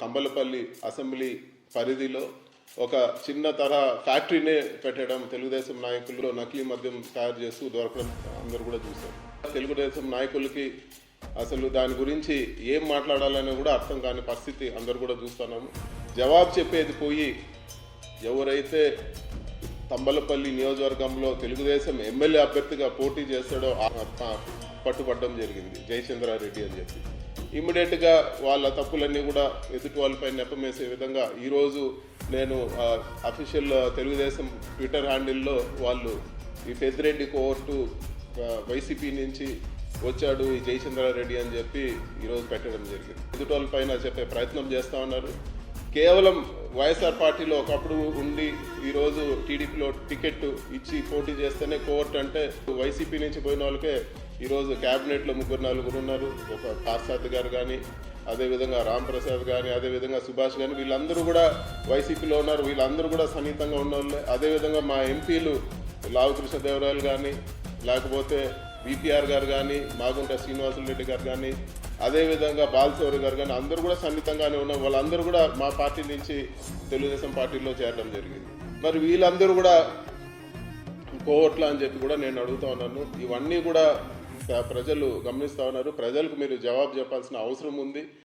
Thamballapalle assembly పరిధిలో ఒక చిన్న తరహా ఫ్యాక్టరీనే పెట్టడం తెలుగుదేశం నాయకులు నకిలీ మద్యం తయారు చేస్తూ దొరకడం అందరూ కూడా చూశారు. తెలుగుదేశం నాయకులకి అసలు దాని గురించి ఏం మాట్లాడాలని కూడా అర్థం కాని పరిస్థితి అందరూ కూడా చూస్తున్నాము. జవాబు చెప్పేది పోయి ఎవరైతే తంబలపల్లి నియోజకవర్గంలో తెలుగుదేశం ఎమ్మెల్యే అభ్యర్థిగా పోటీ చేస్తాడో పట్టుబడడం జరిగింది, జయచంద్రారెడ్డి అని చెప్పి. ఇమ్మీడియట్గా వాళ్ళ తప్పులన్నీ కూడా ఎదుటి వాళ్ళపై నెపమేసే విధంగా ఈరోజు నేను అఫీషియల్ తెలుగుదేశం ట్విట్టర్ హ్యాండిల్లో వాళ్ళు ఈ పెద్దిరెడ్డి కోర్టు వైసీపీ నుంచి వచ్చాడు ఈ జయచంద్రారెడ్డి అని చెప్పి ఈరోజు పెట్టడం జరిగింది. ఎదుటి వాళ్ళపైన చెప్పే ప్రయత్నం చేస్తూ ఉన్నారు. కేవలం వైఎస్ఆర్ పార్టీలో ఒకప్పుడు ఉండి ఈరోజు టీడీపీలో టికెట్ ఇచ్చి పోటీ చేస్తేనే కోర్టు అంటే వైసీపీ నుంచి పోయిన వాళ్ళకే ఈరోజు క్యాబినెట్లో 3-4 ఉన్నారు. ఒక పార్సాద్ గారు కానీ, అదేవిధంగా రాంప్రసాద్ కానీ, అదేవిధంగా సుభాష్ కానీ, వీళ్ళందరూ కూడా వైసీపీలో ఉన్నారు. వీళ్ళందరూ కూడా సన్నిహితంగా ఉన్న వాళ్ళే. అదేవిధంగా మా ఎంపీలు లావు కృష్ణదేవరాయలు కానీ, లేకపోతే విపిఆర్ గారు కానీ, మాగుంట శ్రీనివాసులు రెడ్డి గారు కానీ, అదేవిధంగా బాలశౌరి గారు కానీ, అందరూ కూడా సన్నిహితంగానే ఉన్నారు. వాళ్ళందరూ కూడా మా పార్టీ నుంచి తెలుగుదేశం పార్టీలో చేరడం జరిగింది. మరి వీళ్ళందరూ కూడా కోవట్లా అని చెప్పి కూడా నేను అడుగుతా ఉన్నాను. ఇవన్నీ కూడా ప్రజలు గమనిస్తూ ఉన్నారు. ప్రజలకు మీరు జవాబు చెప్పాల్సిన అవసరం ఉంది.